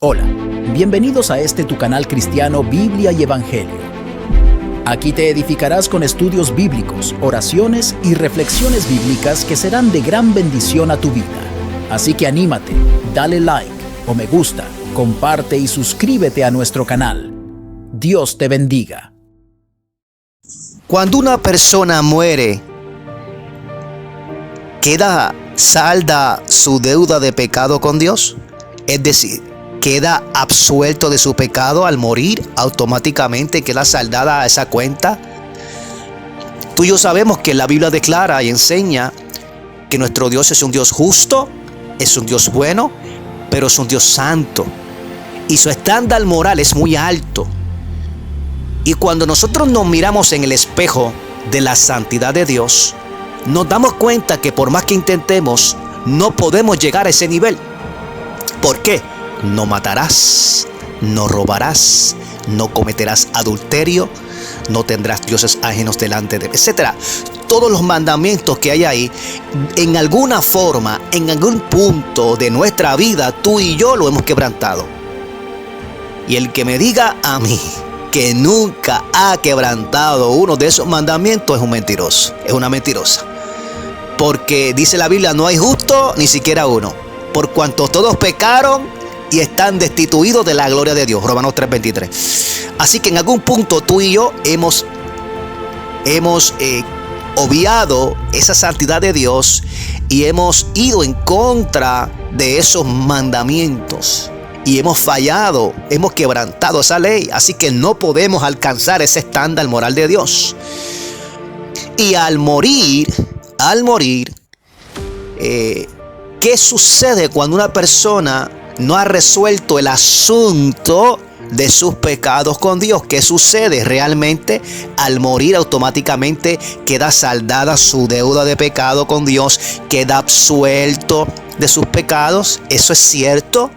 Hola, bienvenidos a este tu canal cristiano Biblia y Evangelio. Aquí te edificarás con estudios bíblicos, oraciones y reflexiones bíblicas que serán de gran bendición a tu vida. Así que anímate, dale like o me gusta, comparte y suscríbete a nuestro canal. Dios te bendiga. Cuando una persona muere, ¿queda salda su deuda de pecado con Dios? Es decir, ¿queda absuelto de su pecado al morir? ¿Automáticamente queda saldada esa cuenta? Tú y yo sabemos que la Biblia declara y enseña que nuestro Dios es un Dios justo, es un Dios bueno, pero es un Dios santo. Y su estándar moral es muy alto. Y cuando nosotros nos miramos en el espejo de la santidad de Dios, nos damos cuenta que por más que intentemos, no podemos llegar a ese nivel. ¿Por qué? No matarás, no robarás, no cometerás adulterio, no tendrás dioses ajenos delante de él, etc. Todos los mandamientos que hay ahí, en alguna forma, en algún punto de nuestra vida, tú y yo lo hemos quebrantado. Y el que me diga a mí que nunca ha quebrantado uno de esos mandamientos es un mentiroso, es una mentirosa. Porque dice la Biblia, no hay justo ni siquiera uno, por cuanto todos pecaron y están destituidos de la gloria de Dios. Romanos 3:23. Así que en algún punto tú y yo hemos obviado esa santidad de Dios y hemos ido en contra de esos mandamientos y hemos fallado, hemos quebrantado esa ley. Así que no podemos alcanzar ese estándar moral de Dios. Y al morir, ¿qué sucede cuando una persona no ha resuelto el asunto de sus pecados con Dios? ¿Qué sucede? Realmente al morir automáticamente queda saldada su deuda de pecado con Dios, queda absuelto de sus pecados. ¿Eso es cierto?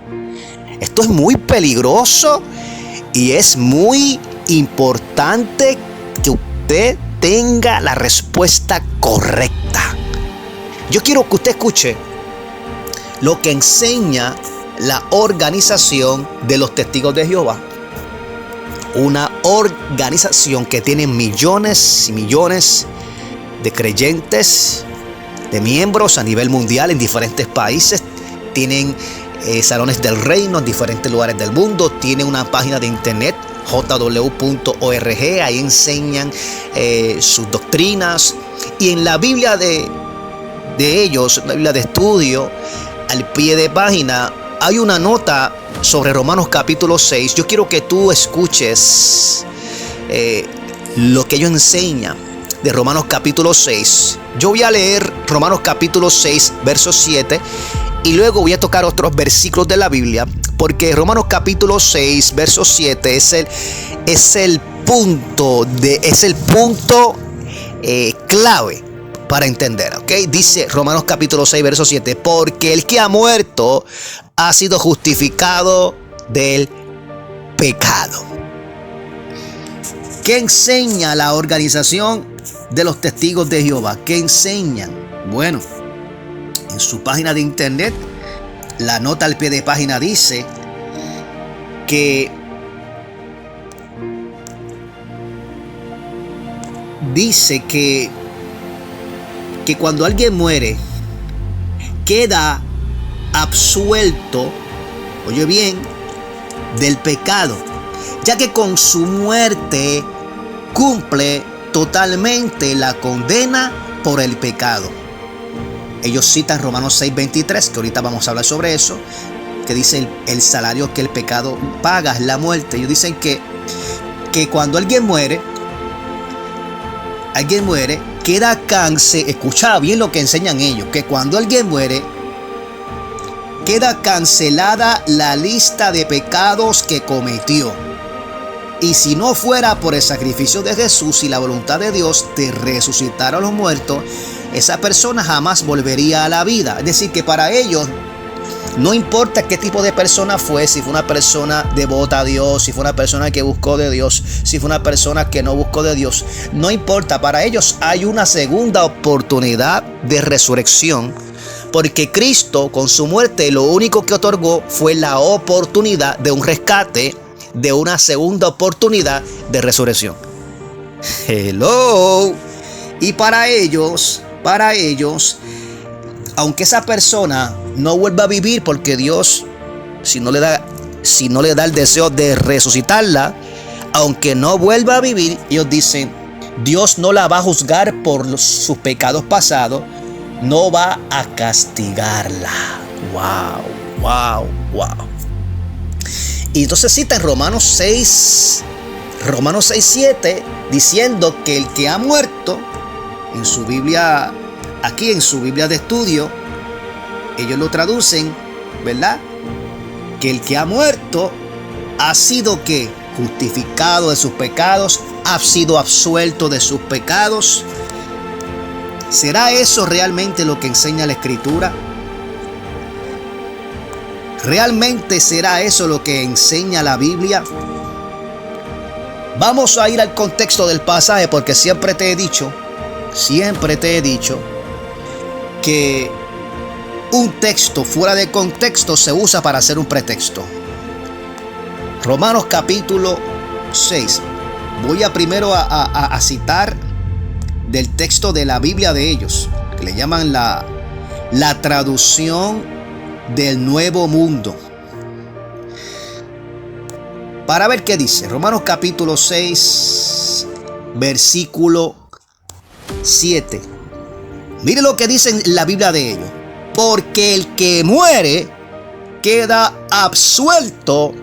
Esto es muy peligroso y es muy importante que usted tenga la respuesta correcta. Yo quiero que usted escuche lo que enseña la organización de los testigos de Jehová. Una organización que tiene millones y millones de creyentes, de miembros a nivel mundial en diferentes países. Tienen salones del reino en diferentes lugares del mundo. Tienen una página de internet, jw.org. Ahí enseñan sus doctrinas. Y en la Biblia de ellos, la Biblia de estudio, al pie de página, hay una nota sobre Romanos capítulo 6. Yo quiero que tú escuches lo que ellos enseñan de Romanos capítulo 6. Yo voy a leer Romanos capítulo 6, verso 7. Y luego voy a tocar otros versículos de la Biblia. Porque Romanos capítulo 6, verso 7 es el punto clave para entender, ¿ok? Dice Romanos capítulo 6, verso 7. Porque el que ha muerto ha sido justificado del pecado. ¿Qué enseña la organización de los testigos de Jehová? ¿Qué enseñan? Bueno, en su página de internet, la nota al pie de página dice que cuando alguien muere, queda absuelto, oye bien, del pecado, ya que con su muerte cumple totalmente la condena por el pecado. Ellos citan Romanos 6:23, que ahorita vamos a hablar sobre eso, que dice el salario que el pecado paga es la muerte. Ellos dicen que cuando alguien muere, queda escucha bien lo que enseñan ellos, que cuando alguien muere, queda cancelada la lista de pecados que cometió. Y si no fuera por el sacrificio de Jesús y la voluntad de Dios de resucitar a los muertos, esa persona jamás volvería a la vida. Es decir, que para ellos no importa qué tipo de persona fue, si fue una persona devota a Dios, si fue una persona que buscó de Dios, si fue una persona que no buscó de Dios, no importa. Para ellos hay una segunda oportunidad de resurrección Porque Cristo con su muerte lo único que otorgó fue la oportunidad de un rescate, de una segunda oportunidad de resurrección. Hello. Y para ellos, aunque esa persona no vuelva a vivir, porque Dios, si no le da el deseo de resucitarla, aunque no vuelva a vivir, ellos dicen, Dios no la va a juzgar por sus pecados pasados, no va a castigarla. Wow. Y entonces cita en Romanos 6:7, diciendo que el que ha muerto, en su Biblia, aquí en su Biblia de estudio, ellos lo traducen, ¿verdad? Que el que ha muerto ha sido ¿qué? Justificado de sus pecados, ha sido absuelto de sus pecados. ¿Será eso realmente lo que enseña la Escritura? ¿Realmente será eso lo que enseña la Biblia? Vamos a ir al contexto del pasaje, porque siempre te he dicho que un texto fuera de contexto se usa para hacer un pretexto. Romanos capítulo 6. Voy a primero a citar del texto de la Biblia de ellos, que le llaman la traducción del Nuevo Mundo, para ver qué dice. Romanos capítulo 6, versículo 7. Mire lo que dice en la Biblia de ellos. Porque el que muere queda absuelto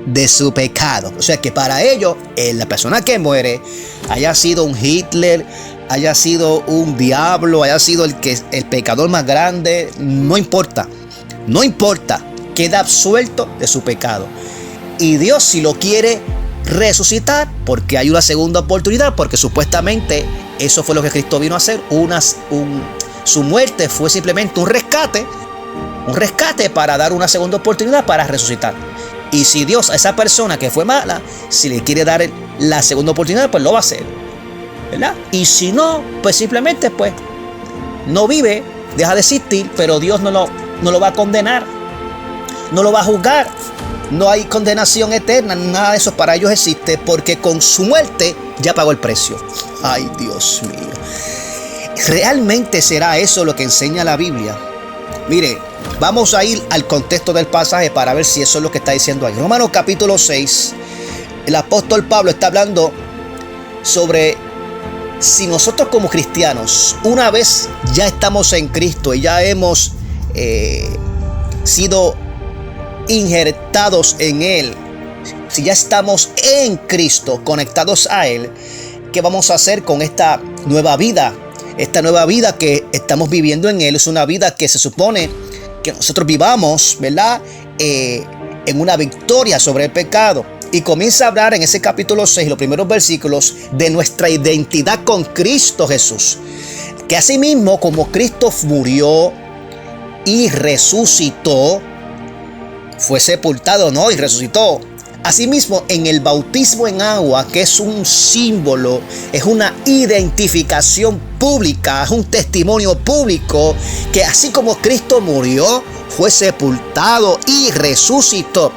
de su pecado. O sea que para ellos, la persona que muere, haya sido un Hitler, haya sido un diablo, haya sido el pecador más grande, no importa, queda absuelto de su pecado. Y Dios, si lo quiere resucitar, porque hay una segunda oportunidad, porque supuestamente eso fue lo que Cristo vino a hacer, su muerte fue simplemente un rescate para dar una segunda oportunidad para resucitar. Y si Dios a esa persona que fue mala, si le quiere dar la segunda oportunidad, pues lo va a hacer, ¿verdad? Y si no, pues simplemente pues no vive, deja de existir, pero Dios no lo va a condenar, no lo va a juzgar. No hay condenación eterna, nada de eso para ellos existe, porque con su muerte ya pagó el precio. Ay, Dios mío. ¿Realmente será eso lo que enseña la Biblia? Mire, vamos a ir al contexto del pasaje para ver si eso es lo que está diciendo ahí. Romanos capítulo 6, el apóstol Pablo está hablando sobre si nosotros como cristianos, una vez ya estamos en Cristo y ya hemos sido injertados en Él, si ya estamos en Cristo, conectados a Él, ¿qué vamos a hacer con esta nueva vida? Esta nueva vida que estamos viviendo en Él es una vida que se supone que nosotros vivamos, ¿verdad? En una victoria sobre el pecado. Y comienza a hablar en ese capítulo 6, los primeros versículos, de nuestra identidad con Cristo Jesús. Que asimismo, como Cristo murió y resucitó, fue sepultado, ¿no? Y resucitó. Asimismo, en el bautismo en agua, que es un símbolo, es una identificación pública, es un testimonio público, que así como Cristo murió, fue sepultado y resucitó.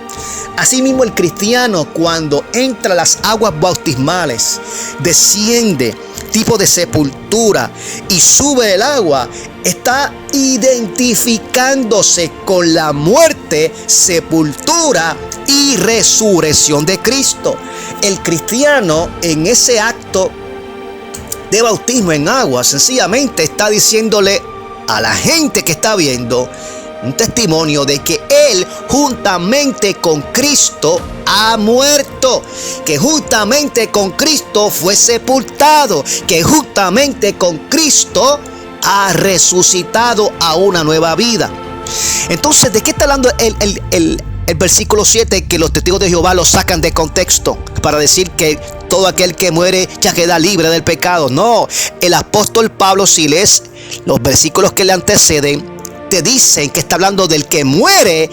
Asimismo, el cristiano, cuando entra a las aguas bautismales, desciende tipo de sepultura y sube el agua, está identificándose con la muerte, sepultura y resurrección de Cristo. El cristiano, en ese acto de bautismo en agua, sencillamente está diciéndole a la gente que está viendo un testimonio de que él juntamente con Cristo ha muerto, que juntamente con Cristo fue sepultado, que juntamente con Cristo ha resucitado a una nueva vida. Entonces, ¿de qué está hablando el versículo 7? Que los testigos de Jehová lo sacan de contexto para decir que todo aquel que muere ya queda libre del pecado. No, el apóstol Pablo, si lees los versículos que le anteceden, te dicen que está hablando del que muere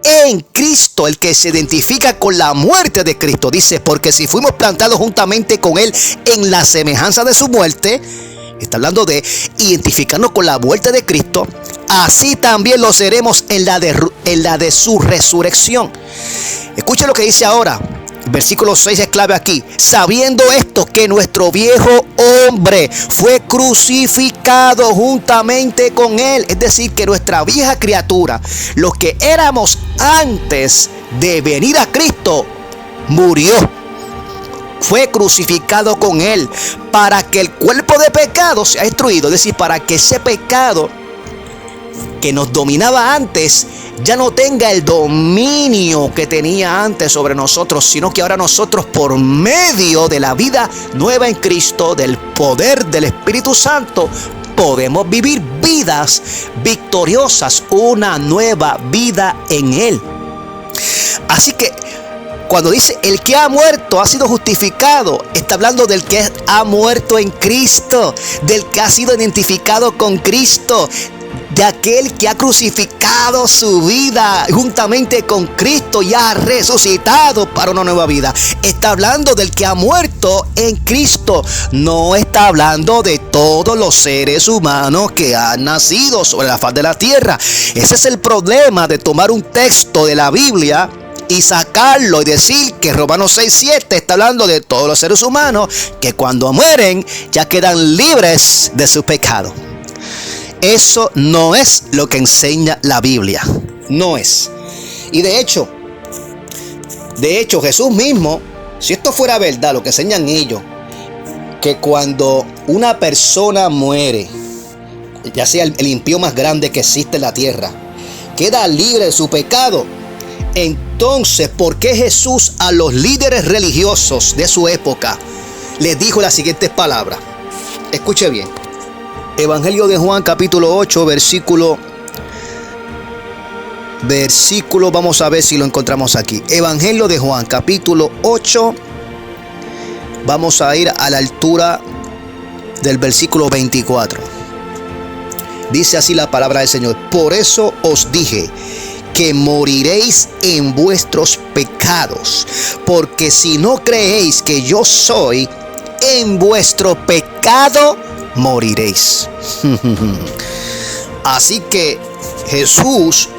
en Cristo, el que se identifica con la muerte de Cristo. Dice, porque si fuimos plantados juntamente con Él en la semejanza de su muerte, está hablando de identificarnos con la muerte de Cristo, así también lo seremos en la de su resurrección. Escucha lo que dice ahora. Versículo 6 es clave aquí. Sabiendo esto, que nuestro viejo hombre fue crucificado juntamente con él. Es decir, que nuestra vieja criatura, los que éramos antes de venir a Cristo, murió. Fue crucificado con él para que el cuerpo de pecado sea destruido. Es decir, para que ese pecado que nos dominaba antes ya no tenga el dominio que tenía antes sobre nosotros, sino que ahora nosotros, por medio de la vida nueva en Cristo, del poder del Espíritu Santo, podemos vivir vidas victoriosas, una nueva vida en Él. Así que cuando dice el que ha muerto ha sido justificado, está hablando del que ha muerto en Cristo, del que ha sido identificado con Cristo, de aquel que ha crucificado su vida juntamente con Cristo y ha resucitado para una nueva vida. Está hablando del que ha muerto en Cristo. No está hablando de todos los seres humanos que han nacido sobre la faz de la tierra. Ese es el problema de tomar un texto de la Biblia y sacarlo y decir que Romanos 6:7 está hablando de todos los seres humanos que cuando mueren ya quedan libres de su pecado. Eso no es lo que enseña la Biblia. No es. Y de hecho, Jesús mismo, si esto fuera verdad, lo que enseñan ellos, que cuando una persona muere, ya sea el impío más grande que existe en la tierra, queda libre de su pecado. Entonces, ¿por qué Jesús a los líderes religiosos de su época les dijo las siguientes palabras? Escuche bien. Evangelio de Juan, capítulo 8, versículo, vamos a ver si lo encontramos aquí. Evangelio de Juan, capítulo 8, vamos a ir a la altura del versículo 24. Dice así la palabra del Señor: por eso os dije que moriréis en vuestros pecados, porque si no creéis que yo soy, en vuestro pecado moriréis. Así que Jesús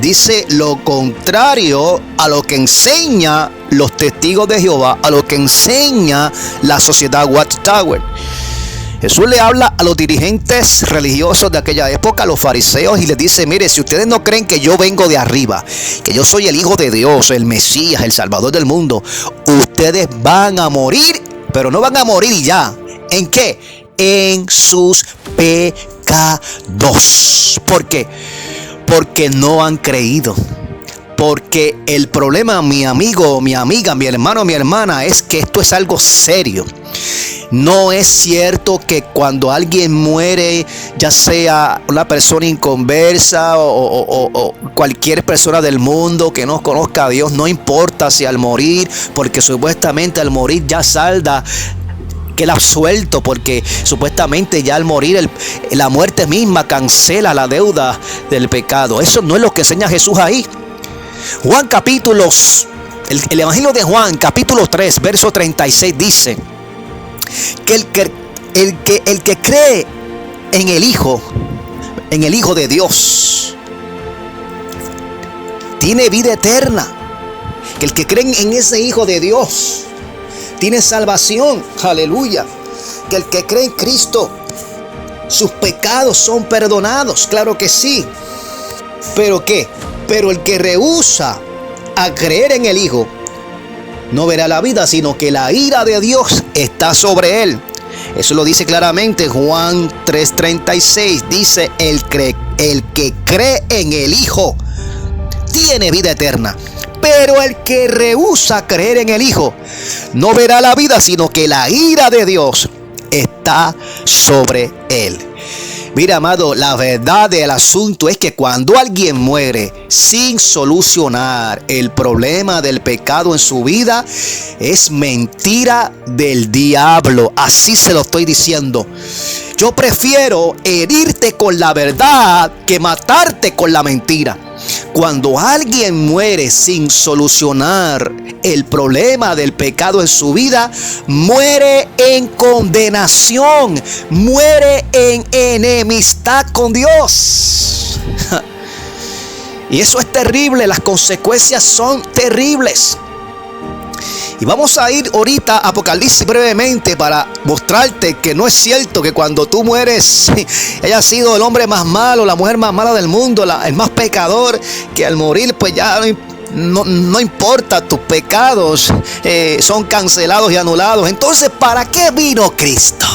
dice lo contrario a lo que enseña los testigos de Jehová, a lo que enseña la sociedad Watchtower. Jesús le habla a los dirigentes religiosos de aquella época, a los fariseos, y les dice: mire, si ustedes no creen que yo vengo de arriba, que yo soy el Hijo de Dios, el Mesías, el Salvador del mundo, ustedes van a morir, pero no van a morir y ya. ¿En qué? En sus pecados. ¿Por qué? Porque no han creído. Porque el problema, mi amigo, mi amiga, mi hermano, mi hermana, es que esto es algo serio. No es cierto que cuando alguien muere, ya sea una persona inconversa o cualquier persona del mundo que no conozca a Dios, no importa si al morir, porque supuestamente al morir ya salda, queda absuelto, porque supuestamente ya al morir la muerte misma cancela la deuda del pecado. Eso no es lo que enseña Jesús ahí. El Evangelio de Juan, capítulo 3, verso 36 dice que el que cree en el Hijo de Dios, tiene vida eterna. Que el que cree en ese Hijo de Dios tiene salvación. Aleluya. Que el que cree en Cristo, sus pecados son perdonados. Claro que sí. ¿Pero qué? Pero el que rehúsa a creer en el Hijo no verá la vida, sino que la ira de Dios está sobre él. Eso lo dice claramente Juan 3:36. Dice: el que cree en el Hijo tiene vida eterna. Pero el que rehúsa creer en el Hijo no verá la vida, sino que la ira de Dios está sobre él. Mira, amado, la verdad del asunto es que cuando alguien muere sin solucionar el problema del pecado en su vida, es mentira del diablo. Así se lo estoy diciendo. Yo prefiero herirte con la verdad que matarte con la mentira. Cuando alguien muere sin solucionar el problema del pecado en su vida, muere en condenación, muere en enemistad con Dios. Y eso es terrible, las consecuencias son terribles. Y vamos a ir ahorita a Apocalipsis brevemente para mostrarte que no es cierto que cuando tú mueres hayas sido el hombre más malo, la mujer más mala del mundo, el más pecador, que al morir pues ya no importa, tus pecados son cancelados y anulados. Entonces, ¿para qué vino Cristo?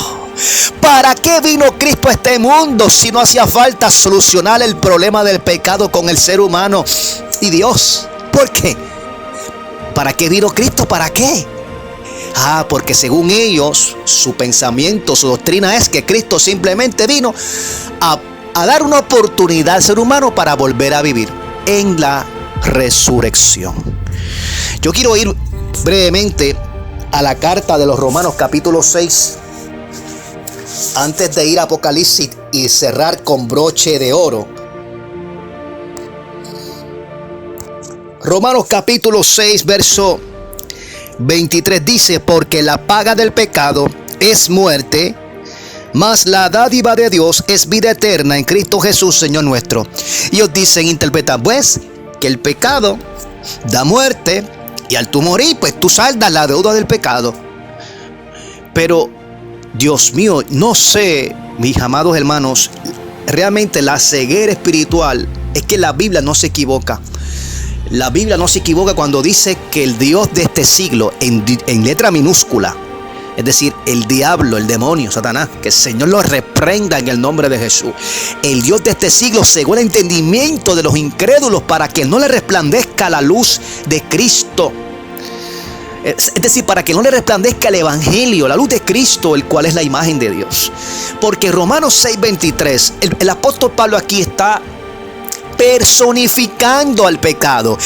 ¿Para qué vino Cristo a este mundo si no hacía falta solucionar el problema del pecado con el ser humano y Dios? ¿Por qué? ¿Para qué vino Cristo? ¿Para qué? Porque según ellos, su pensamiento, su doctrina es que Cristo simplemente vino a dar una oportunidad al ser humano para volver a vivir en la resurrección. Yo quiero ir brevemente a la carta de los Romanos capítulo 6, antes de ir a Apocalipsis y cerrar con broche de oro. Romanos capítulo 6, verso 23 dice: porque la paga del pecado es muerte, mas la dádiva de Dios es vida eterna en Cristo Jesús, Señor nuestro. Y ellos dicen, interpretan pues que el pecado da muerte, y al tú morir, pues tú saldas la deuda del pecado. Pero, Dios mío, no sé, mis amados hermanos, realmente la ceguera espiritual es que la Biblia no se equivoca. La Biblia no se equivoca cuando dice que el Dios de este siglo, en letra minúscula, es decir, el diablo, el demonio, Satanás, que el Señor lo reprenda en el nombre de Jesús. El Dios de este siglo cegó el entendimiento de los incrédulos para que no le resplandezca la luz de Cristo. Es decir, para que no le resplandezca el evangelio, la luz de Cristo, el cual es la imagen de Dios. Porque Romanos 6:23, el apóstol Pablo aquí está personificando al pecado.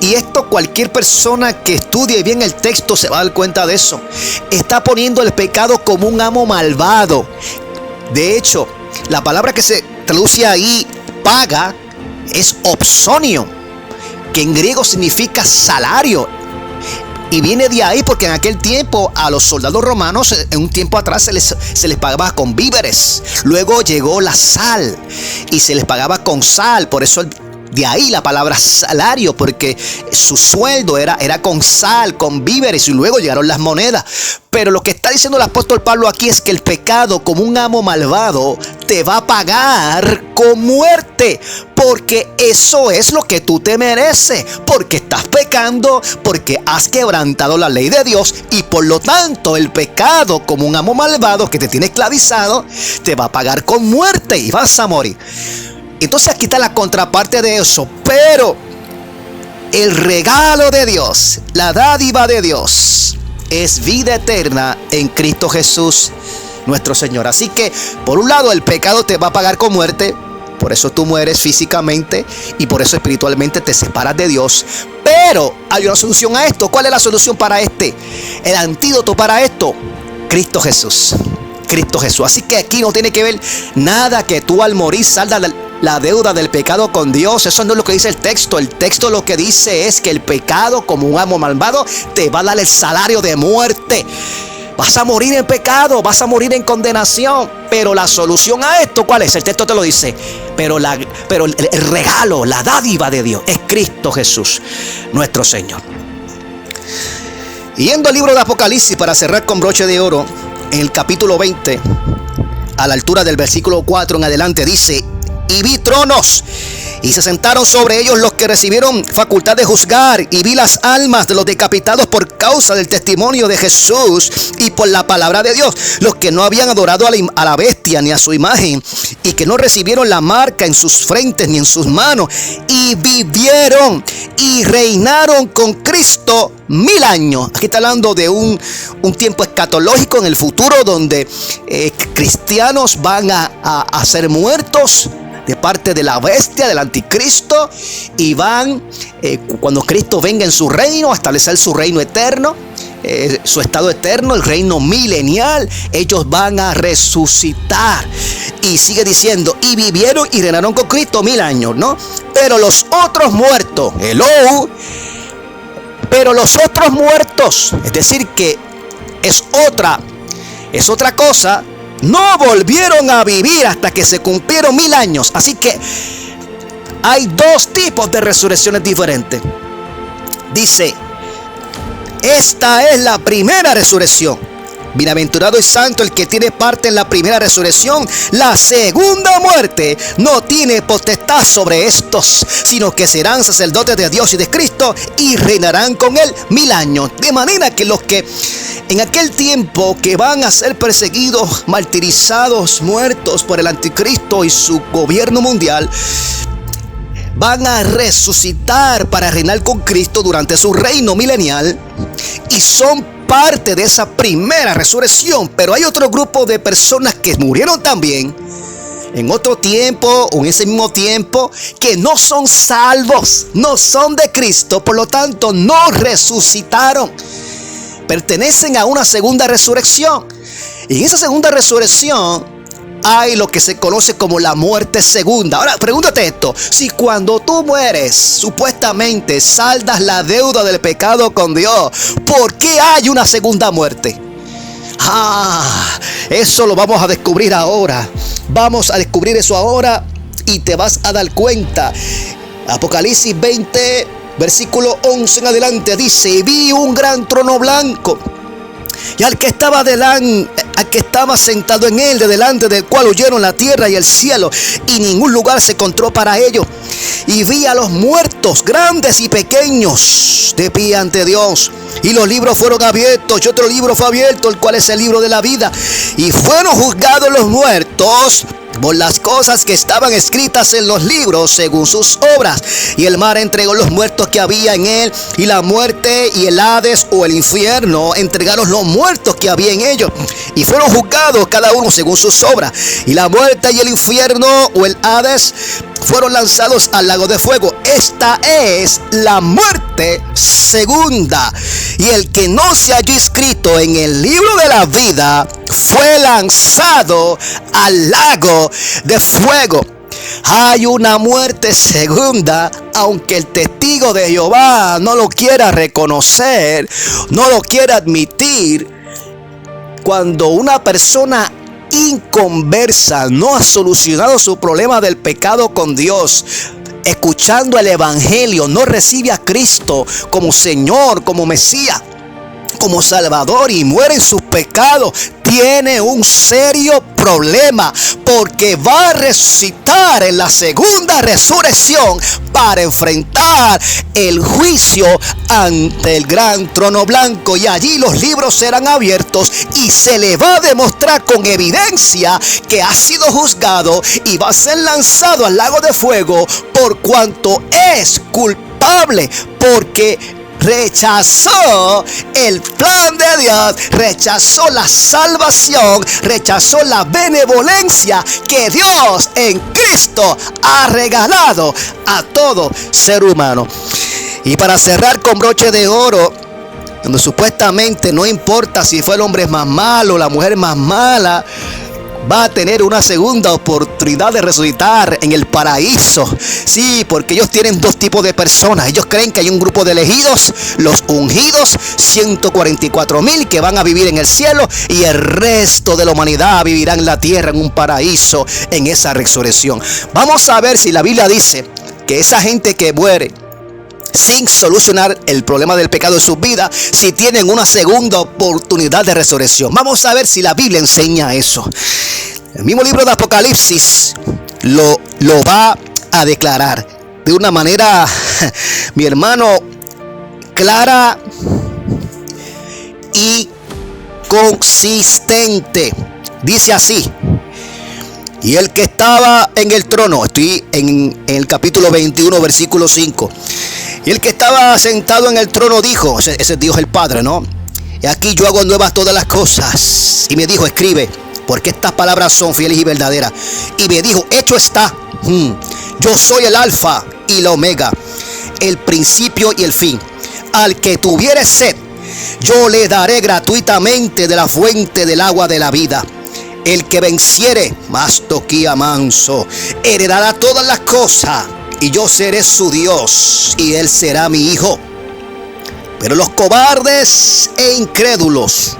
Y esto cualquier persona que estudie bien el texto se va a dar cuenta de eso. Está poniendo el pecado como un amo malvado. De hecho, la palabra que se traduce ahí, paga, es opsonio, que en griego significa salario. Y viene de ahí porque en aquel tiempo a los soldados romanos, en un tiempo atrás, se les pagaba con víveres. Luego llegó la sal y se les pagaba con sal. Por eso de ahí la palabra salario, porque su sueldo era con sal, con víveres, y luego llegaron las monedas. Pero lo que está diciendo el apóstol Pablo aquí es que el pecado, como un amo malvado, te va a pagar con muerte, porque eso es lo que tú te mereces, porque estás pecando, porque has quebrantado la ley de Dios, y por lo tanto el pecado, como un amo malvado que te tiene esclavizado, te va a pagar con muerte y vas a morir. Entonces aquí está la contraparte de eso. Pero el regalo de Dios, la dádiva de Dios, es vida eterna en Cristo Jesús nuestro Señor. Así que por un lado el pecado te va a pagar con muerte, por eso tú mueres físicamente y por eso espiritualmente te separas de Dios. Pero hay una solución a esto. ¿Cuál es la solución para este? El antídoto para esto: Cristo Jesús. Cristo Jesús. Así que aquí no tiene que ver nada que tú al morir saldas la deuda del pecado con Dios. Eso no es lo que dice el texto. El texto lo que dice es que el pecado, como un amo malvado, te va a dar el salario de muerte. Vas a morir en pecado, vas a morir en condenación. Pero la solución a esto, ¿cuál es? El texto te lo dice. Pero el regalo, la dádiva de Dios es Cristo Jesús, nuestro Señor. Yendo al libro de Apocalipsis para cerrar con broche de oro, en el capítulo 20, a la altura del versículo 4 en adelante, dice: y vi tronos, y se sentaron sobre ellos los que recibieron facultad de juzgar, y vi las almas de los decapitados por causa del testimonio de Jesús y por la palabra de Dios, los que no habían adorado a la bestia ni a su imagen, y que no recibieron la marca en sus frentes ni en sus manos, y vivieron y reinaron con Cristo 1000 años. Aquí está hablando de un tiempo escatológico en el futuro, donde cristianos van a ser muertos de parte de la bestia, del anticristo, y van, cuando Cristo venga en su reino, a establecer su reino eterno, su estado eterno, el reino milenial. Ellos van a resucitar. Y sigue diciendo: y vivieron y reinaron con Cristo 1000 años, ¿no? Pero los otros muertos, pero los otros muertos, es decir que es otra cosa, no volvieron a vivir hasta que se cumplieron 1000 años. Así que hay dos tipos de resurrecciones diferentes. Dice, esta es la primera resurrección. Bienaventurado y santo el que tiene parte en la primera resurrección. La segunda muerte no tiene potestad sobre estos, sino que serán sacerdotes de Dios y de Cristo y reinarán con él 1000 años. De manera que los que en aquel tiempo que van a ser perseguidos, martirizados, muertos por el anticristo y su gobierno mundial, van a resucitar para reinar con Cristo durante su reino milenial y son parte de esa primera resurrección. Pero hay otro grupo de personas que murieron también en otro tiempo o en ese mismo tiempo, que no son salvos, no son de Cristo, por lo tanto no resucitaron. Pertenecen a una segunda resurrección. Y en esa segunda resurrección hay lo que se conoce como la muerte segunda. Ahora, pregúntate esto: si cuando tú mueres, supuestamente saldas la deuda del pecado con Dios, ¿por qué hay una segunda muerte? Eso lo vamos a descubrir ahora. Vamos a descubrir eso ahora y te vas a dar cuenta. Apocalipsis 20, versículo 11 en adelante dice: y vi un gran trono blanco, y al que estaba sentado en él, de delante del cual huyeron la tierra y el cielo, y ningún lugar se encontró para ellos. Y vi a los muertos, grandes y pequeños, de pie ante Dios. Y los libros fueron abiertos, y otro libro fue abierto, el cual es el libro de la vida. Y fueron juzgados los muertos por las cosas que estaban escritas en los libros según sus obras. Y el mar entregó los muertos que había en él, y la muerte y el Hades o el infierno entregaron los muertos que había en ellos, y fueron juzgados cada uno según sus obras. Y la muerte y el infierno o el Hades fueron lanzados al lago de fuego. Esta es la muerte segunda. Y el que no se halló inscrito en el libro de la vida fue lanzado al lago de fuego. Hay una muerte segunda, aunque el testigo de Jehová no lo quiera reconocer, no lo quiera admitir. Cuando una persona inconversa no ha solucionado su problema del pecado con Dios, escuchando el evangelio, no recibe a Cristo como Señor, como Mesías, como Salvador, y muere en sus pecados, tiene un serio problema, porque va a resucitar en la segunda resurrección para enfrentar el juicio ante el gran trono blanco. Y allí los libros serán abiertos y se le va a demostrar con evidencia que ha sido juzgado y va a ser lanzado al lago de fuego por cuanto es culpable, porque rechazó el plan de Dios, rechazó la salvación, rechazó la benevolencia que Dios en Cristo ha regalado a todo ser humano. Y para cerrar con broche de oro, donde supuestamente no importa si fue el hombre más malo, la mujer más mala, va a tener una segunda oportunidad de resucitar en el paraíso. Sí, porque ellos tienen dos tipos de personas. Ellos creen que hay un grupo de elegidos, los ungidos, 144,000 que van a vivir en el cielo, y el resto de la humanidad vivirá en la tierra, en un paraíso, en esa resurrección. Vamos a ver si la Biblia dice que esa gente que muere sin solucionar el problema del pecado en sus vidas, si tienen una segunda oportunidad de resurrección. Vamos a ver si la Biblia enseña eso. El mismo libro de Apocalipsis lo va a declarar de una manera, mi hermano, clara y consistente. Dice así: y el que estaba en el trono, estoy en el capítulo 21, versículo 5. Y el que estaba sentado en el trono dijo, ese es Dios el Padre, ¿no? Y aquí yo hago nuevas todas las cosas. Y me dijo, escribe, porque estas palabras son fieles y verdaderas. Y me dijo, hecho está. Yo soy el alfa y la omega, el principio y el fin. Al que tuviere sed, yo le daré gratuitamente de la fuente del agua de la vida. El que venciere, más toquía manso, heredará todas las cosas, y yo seré su Dios, y él será mi hijo. Pero los cobardes e incrédulos,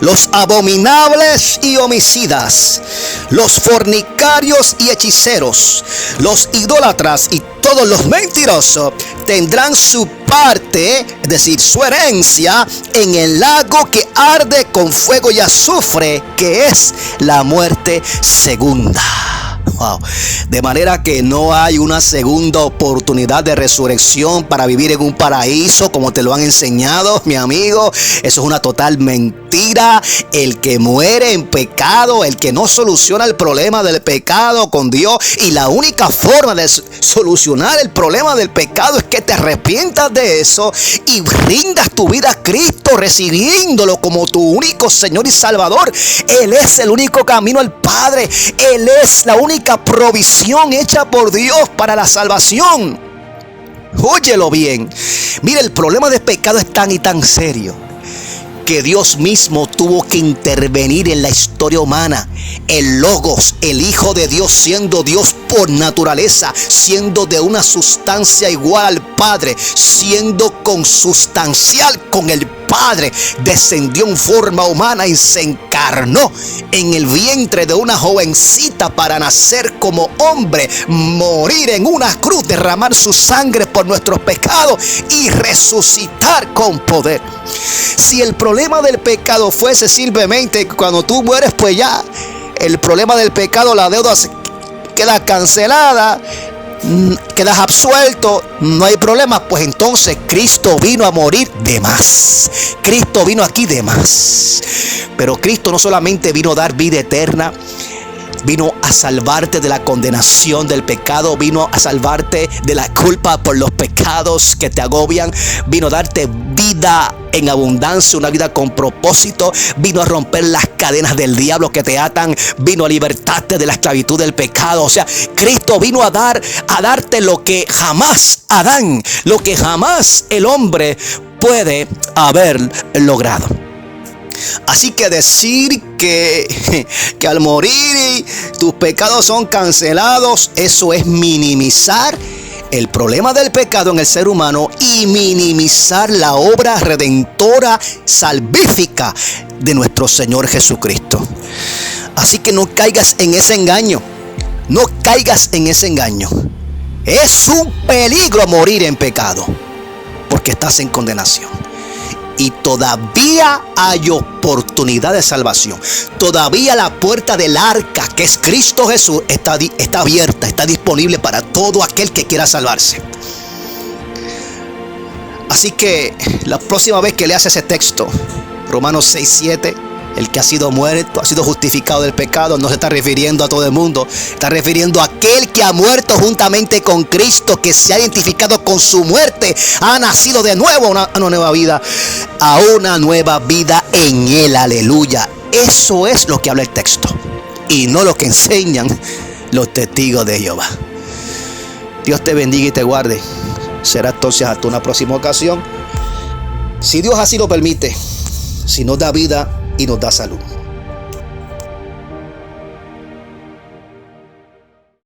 los abominables y homicidas, los fornicarios y hechiceros, los idólatras y todos los mentirosos tendrán su parte, es decir, su herencia, en el lago que arde con fuego y azufre, que es la muerte segunda. Wow. De manera que no hay una segunda oportunidad de resurrección para vivir en un paraíso como te lo han enseñado, mi amigo. Eso es una total mentira. El que muere en pecado, el que no soluciona el problema del pecado con Dios, y la única forma de solucionar el problema del pecado es que te arrepientas de eso y rindas tu vida a Cristo, recibiéndolo como tu único Señor y Salvador. Él es el único camino al Padre. Él es la única provisión hecha por Dios para la salvación. Óyelo bien. Mira, el problema del pecado es tan y tan serio que Dios mismo tuvo que intervenir en la historia humana. El Logos, el Hijo de Dios, siendo Dios por naturaleza, siendo de una sustancia igual al Padre, siendo consustancial con el Padre, descendió en forma humana y se encarnó en el vientre de una jovencita para nacer como hombre, morir en una cruz, derramar su sangre por nuestros pecados y resucitar con poder. Si el problema del pecado fuese simplemente cuando tú mueres, pues ya el problema del pecado, la deuda queda cancelada, quedas absuelto, no hay problema. Pues entonces Cristo vino a morir de más. Cristo vino aquí de más. Pero Cristo no solamente vino a dar vida eterna, vino a salvarte de la condenación del pecado, vino a salvarte de la culpa por los pecados que te agobian, vino a darte vida en abundancia, una vida con propósito, vino a romper las cadenas del diablo que te atan, vino a libertarte de la esclavitud del pecado. O sea, Cristo vino a darte lo que jamás Adán, lo que jamás el hombre puede haber logrado. Así que decir que al morir tus pecados son cancelados, eso es minimizar el problema del pecado en el ser humano y minimizar la obra redentora, salvífica de nuestro Señor Jesucristo. Así que no caigas en ese engaño. No caigas en ese engaño. Es un peligro morir en pecado, porque estás en condenación. Y todavía hay oportunidad de salvación. Todavía la puerta del arca, que es Cristo Jesús, está abierta, está disponible para todo aquel que quiera salvarse. Así que la próxima vez que leas ese texto, Romanos 6:7, el que ha sido muerto, ha sido justificado del pecado, no se está refiriendo a todo el mundo. Está refiriendo a aquel que ha muerto juntamente con Cristo, que se ha identificado con su muerte, ha nacido de nuevo a una nueva vida, a una nueva vida en Él. Aleluya. Eso es lo que habla el texto y no lo que enseñan los testigos de Jehová. Dios te bendiga y te guarde. Será entonces hasta una próxima ocasión, si Dios así lo permite, si nos da vida y nos da salud.